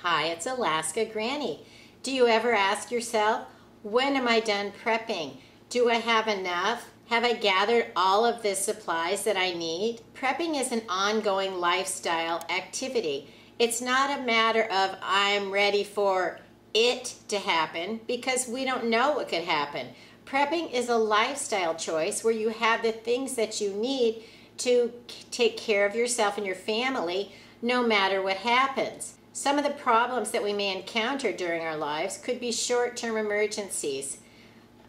Hi, it's Alaska Granny. Do you ever ask yourself, when am I done prepping? Do I have enough? Have I gathered all of the supplies that I need? Prepping is an ongoing lifestyle activity. It's not a matter of I'm ready for it to happen because we don't know what could happen. Prepping is a lifestyle choice where you have the things that you need to take care of yourself and your family no matter what happens. Some of the problems that we may encounter during our lives could be short-term emergencies,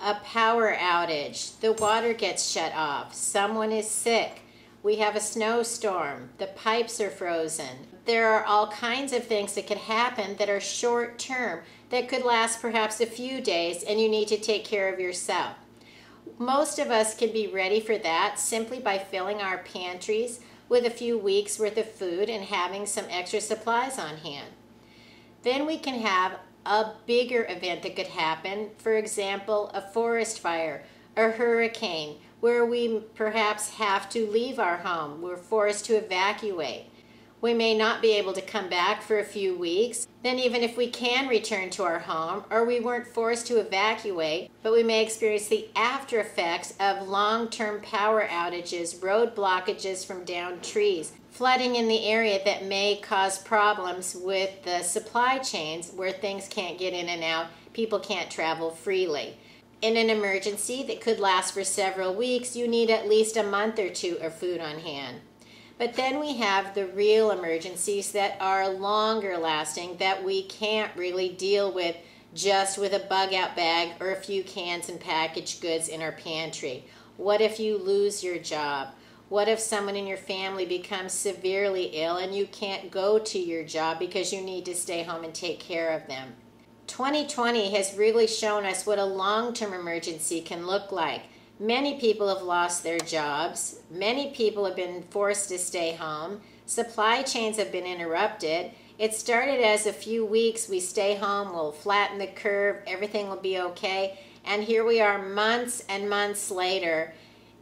a power outage, the water gets shut off, someone is sick, we have a snowstorm, the pipes are frozen. There are all kinds of things that could happen that are short-term, that could last perhaps a few days, and you need to take care of yourself. Most of us can be ready for that simply by filling our pantries with a few weeks worth of food and having some extra supplies on hand. Then we can have a bigger event that could happen, for example, a forest fire, a hurricane, where we perhaps have to leave our home, we're forced to evacuate. We may not be able to come back for a few weeks. Then even if we can return to our home, or we weren't forced to evacuate, but we may experience the after effects of long-term power outages, road blockages from downed trees, flooding in the area that may cause problems with the supply chains where things can't get in and out, people can't travel freely. In an emergency that could last for several weeks, you need at least a month or two of food on hand. But then we have the real emergencies that are longer lasting that we can't really deal with just with a bug out bag or a few cans and packaged goods in our pantry. What if you lose your job? What if someone in your family becomes severely ill and you can't go to your job because you need to stay home and take care of them? 2020 has really shown us what a long-term emergency can look like. Many people have lost their jobs. Many people have been forced to stay home. Supply chains have been interrupted. It started as a few weeks, we stay home, we'll flatten the curve, everything will be okay. And here we are months and months later,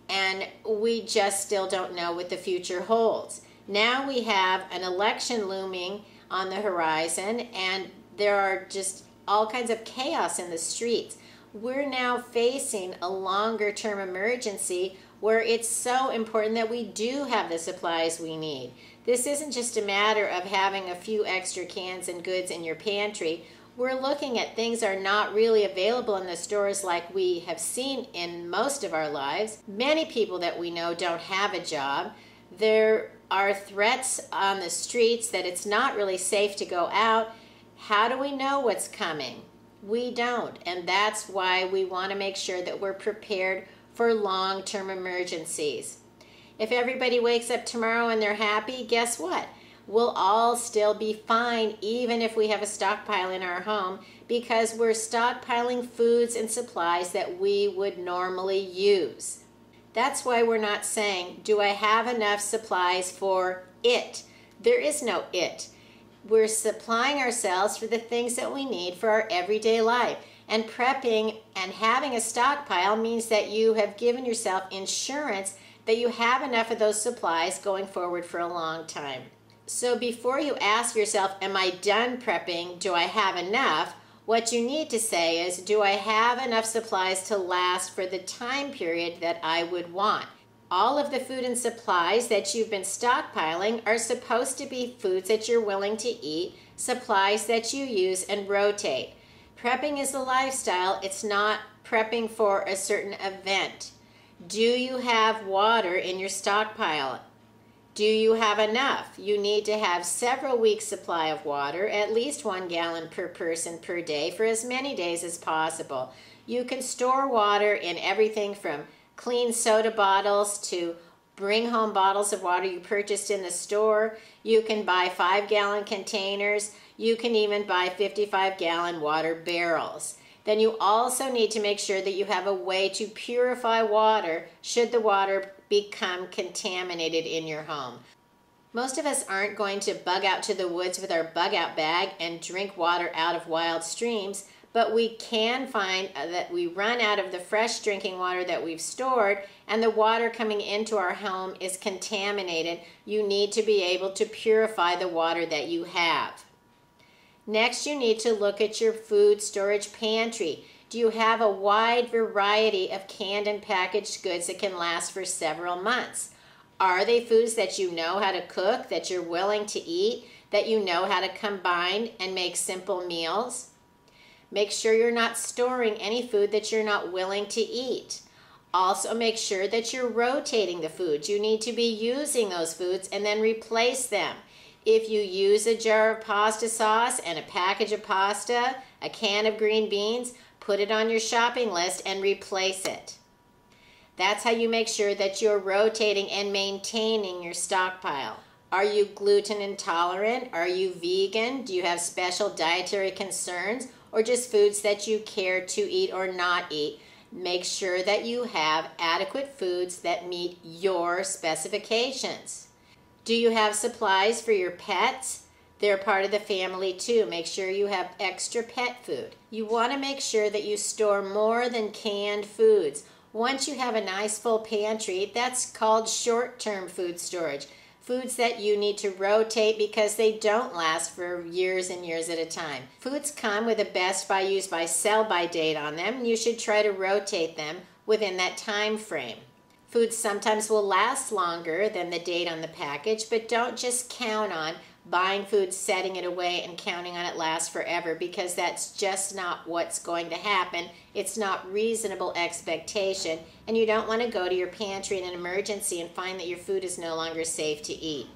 and we just still don't know what the future holds. Now we have an election looming on the horizon, and there are just all kinds of chaos in the streets. We're now facing a longer term emergency where it's so important that we do have the supplies we need. This isn't just a matter of having a few extra cans and goods in your pantry. We're looking at things are not really available in the stores like we have seen in most of our lives. Many people that we know don't have a job. There are threats on the streets that it's not really safe to go out. How do we know what's coming? We don't, and that's why we want to make sure that we're prepared for long-term emergencies. If everybody wakes up tomorrow and they're happy, guess what? We'll all still be fine even if we have a stockpile in our home because we're stockpiling foods and supplies that we would normally use. That's why we're not saying, do I have enough supplies for it? There is no it. We're supplying ourselves for the things that we need for our everyday life. And prepping and having a stockpile means that you have given yourself insurance that you have enough of those supplies going forward for a long time. So before you ask yourself, am I done prepping? Do I have enough? What you need to say is, do I have enough supplies to last for the time period that I would want? All of the food and supplies that you've been stockpiling are supposed to be foods that you're willing to eat, supplies that you use and rotate. Prepping is a lifestyle. It's not prepping for a certain event. Do you have water in your stockpile? Do you have enough? You need to have several weeks' supply of water, at least 1 gallon per person per day for as many days as possible. You can store water in everything from clean soda bottles to bring home bottles of water you purchased in the store. You can buy 5-gallon containers. You can even buy 55-gallon water barrels. Then you also need to make sure that you have a way to purify water should the water become contaminated in your home. Most of us aren't going to bug out to the woods with our bug out bag and drink water out of wild streams, but we can find that we run out of the fresh drinking water that we've stored and the water coming into our home is contaminated. You need to be able to purify the water that you have. Next, you need to look at your food storage pantry. Do you have a wide variety of canned and packaged goods that can last for several months? Are they foods that you know how to cook, that you're willing to eat, that you know how to combine and make simple meals? Make sure you're not storing any food that you're not willing to eat. Also, make sure that you're rotating the foods. You need to be using those foods and then replace them. If you use a jar of pasta sauce and a package of pasta, a can of green beans, put it on your shopping list and replace it. That's how you make sure that you're rotating and maintaining your stockpile. Are you gluten intolerant? Are you vegan? Do you have special dietary concerns? Or just foods that you care to eat or not eat? Make sure that you have adequate foods that meet your specifications. Do you have supplies for your pets? They're part of the family too. Make sure you have extra pet food. You want to make sure that you store more than canned foods. Once you have a nice full pantry, that's called short-term food storage. Foods that you need to rotate because they don't last for years and years at a time. Foods come with a best by, use by, sell by date on them, and you should try to rotate them within that time frame. Foods sometimes will last longer than the date on the package, but don't just count on buying food, setting it away, and counting on it lasts forever, because that's just not what's going to happen. It's not reasonable expectation, and you don't want to go to your pantry in an emergency and find that your food is no longer safe to eat.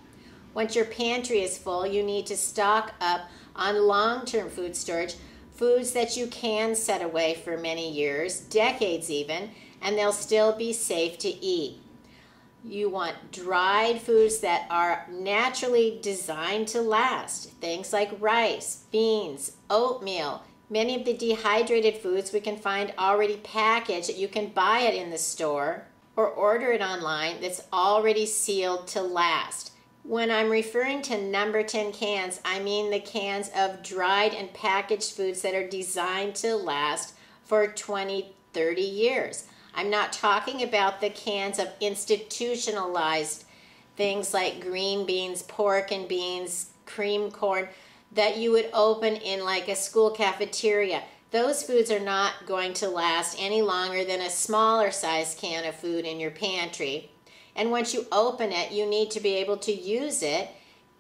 Once your pantry is full, you need to stock up on long-term food storage, foods that you can set away for many years, decades even, and they'll still be safe to eat. You want dried foods that are naturally designed to last. Things like rice, beans, oatmeal. Many of the dehydrated foods we can find already packaged that you can buy it in the store or order it online that's already sealed to last. When I'm referring to number 10 cans, I mean the cans of dried and packaged foods that are designed to last for 20, 30 years. I'm not talking about the cans of institutionalized things like green beans, pork and beans, cream corn that you would open in like a school cafeteria. Those foods are not going to last any longer than a smaller size can of food in your pantry. And once you open it, you need to be able to use it.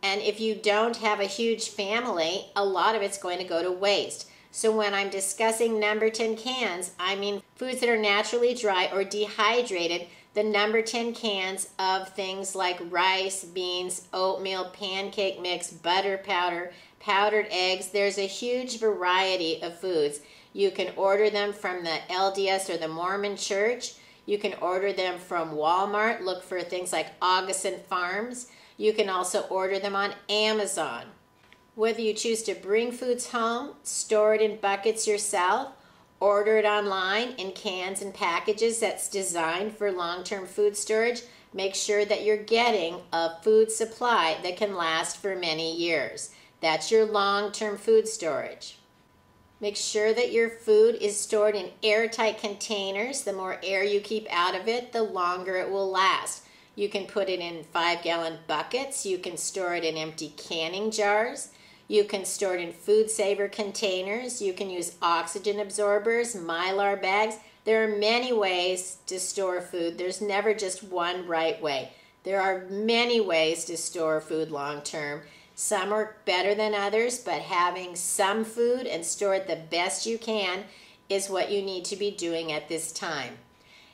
And if you don't have a huge family, a lot of it's going to go to waste. So when I'm discussing number 10 cans, I mean foods that are naturally dry or dehydrated, the number 10 cans of things like rice, beans, oatmeal, pancake mix, butter powder, powdered eggs. There's a huge variety of foods. You can order them from the LDS or the Mormon Church. You can order them from Walmart. Look for things like Augustin Farms. You can also order them on Amazon. Whether you choose to bring foods home, store it in buckets yourself, order it online in cans and packages that's designed for long-term food storage, make sure that you're getting a food supply that can last for many years. That's your long-term food storage. Make sure that your food is stored in airtight containers. The more air you keep out of it, the longer it will last. You can put it in 5-gallon buckets. You can store it in empty canning jars. You can store it in food saver containers. You can use oxygen absorbers, Mylar bags. There are many ways to store food. There's never just one right way. There are many ways to store food long term. Some work better than others, but having some food and store it the best you can is what you need to be doing at this time.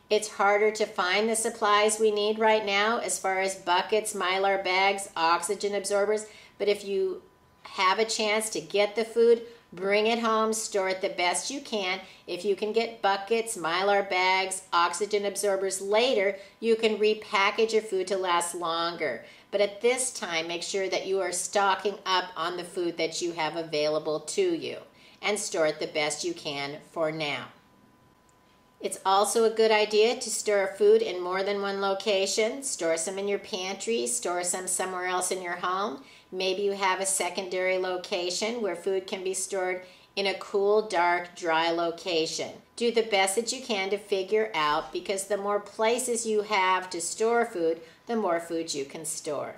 It's harder to find the supplies we need right now as far as buckets, Mylar bags, oxygen absorbers, but if you have a chance to get the food, bring it home, store it the best you can. If you can get buckets, Mylar bags, oxygen absorbers later, you can repackage your food to last longer. But at this time, make sure that you are stocking up on the food that you have available to you and store it the best you can for now. It's also a good idea to store food in more than one location. Store some in your pantry, store some somewhere else in your home. Maybe you have a secondary location where food can be stored in a cool, dark, dry location. Do the best that you can to figure out, because the more places you have to store food, the more food you can store.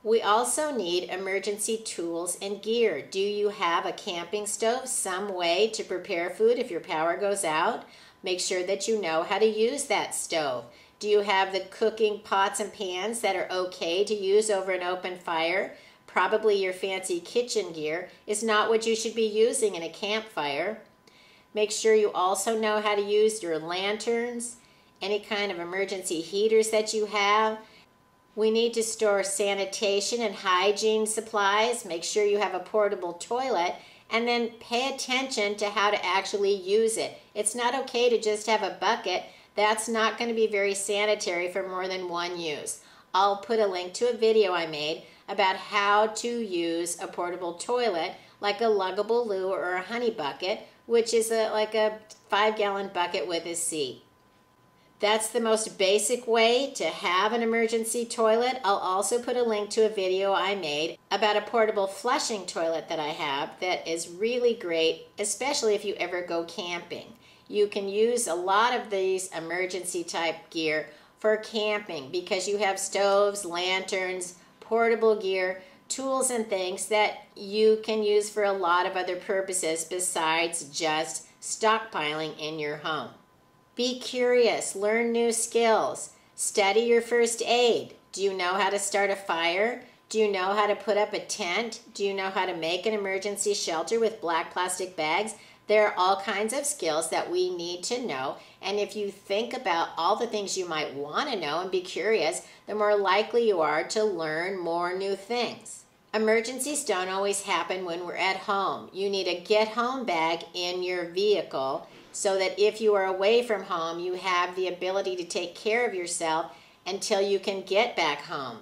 We also need emergency tools and gear. Do you have a camping stove, some way to prepare food if your power goes out? Make sure that you know how to use that stove. Do you have the cooking pots and pans that are okay to use over an open fire? Probably your fancy kitchen gear is not what you should be using in a campfire. Make sure you also know how to use your lanterns, any kind of emergency heaters that you have. We need to store sanitation and hygiene supplies. Make sure you have a portable toilet, and then pay attention to how to actually use it. It's not okay to just have a bucket. That's not going to be very sanitary for more than one use. I'll put a link to a video I made about how to use a portable toilet, like a luggable loo or a honey bucket, which is like a 5-gallon bucket with a seat. That's the most basic way to have an emergency toilet. I'll also put a link to a video I made about a portable flushing toilet that I have that is really great, especially if you ever go camping. You can use a lot of these emergency type gear for camping because you have stoves, lanterns, portable gear, tools and things that you can use for a lot of other purposes besides just stockpiling in your home. Be curious, learn new skills, study your first aid. Do you know how to start a fire? Do you know how to put up a tent? Do you know how to make an emergency shelter with black plastic bags? There are all kinds of skills that we need to know, and if you think about all the things you might want to know and be curious, the more likely you are to learn more new things. Emergencies don't always happen when we're at home. You need a get-home bag in your vehicle so that if you are away from home, you have the ability to take care of yourself until you can get back home.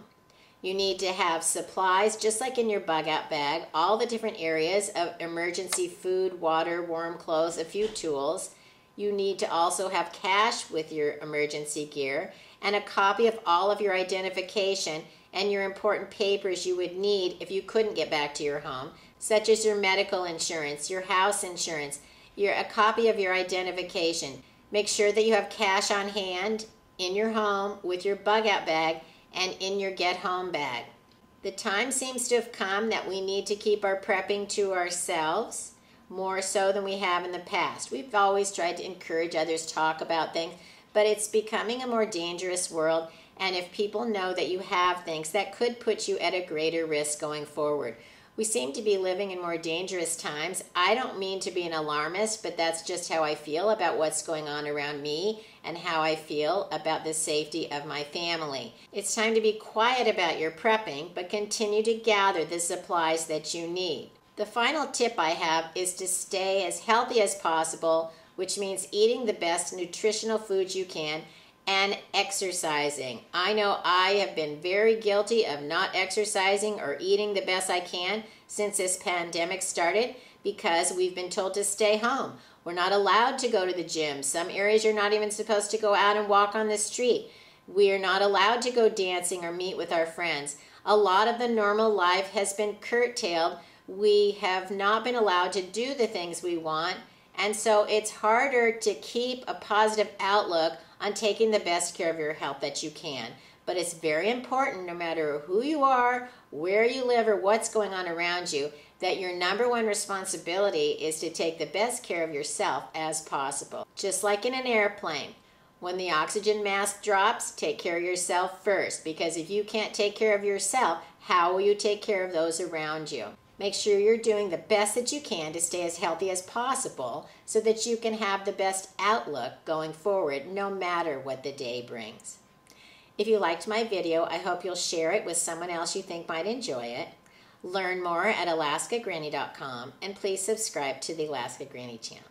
You need to have supplies, just like in your bug-out bag, all the different areas of emergency food, water, warm clothes, a few tools. You need to also have cash with your emergency gear and a copy of all of your identification and your important papers you would need if you couldn't get back to your home, such as your medical insurance, your house insurance, a copy of your identification. Make sure that you have cash on hand in your home with your bug-out bag and in your get-home bag. The time seems to have come that we need to keep our prepping to ourselves more so than we have in the past. We've always tried to encourage others to talk about things, but it's becoming a more dangerous world, and if people know that you have things, that could put you at a greater risk going forward. We seem to be living in more dangerous times. I don't mean to be an alarmist, but that's just how I feel about what's going on around me and how I feel about the safety of my family. It's time to be quiet about your prepping, but continue to gather the supplies that you need. The final tip I have is to stay as healthy as possible, which means eating the best nutritional foods you can and exercising. I know I have been very guilty of not exercising or eating the best I can since this pandemic started because we've been told to stay home. We're not allowed to go to the gym. Some areas you're not even supposed to go out and walk on the street. We are not allowed to go dancing or meet with our friends. A lot of the normal life has been curtailed. We have not been allowed to do the things we want, and so it's harder to keep a positive outlook on taking the best care of your health that you can. But it's very important, no matter who you are, where you live, or what's going on around you, that your number one responsibility is to take the best care of yourself as possible. Just like in an airplane, when the oxygen mask drops, take care of yourself first, because if you can't take care of yourself, how will you take care of those around you? Make sure you're doing the best that you can to stay as healthy as possible so that you can have the best outlook going forward, no matter what the day brings. If you liked my video, I hope you'll share it with someone else you think might enjoy it. Learn more at alaskagranny.com, and please subscribe to the Alaska Granny channel.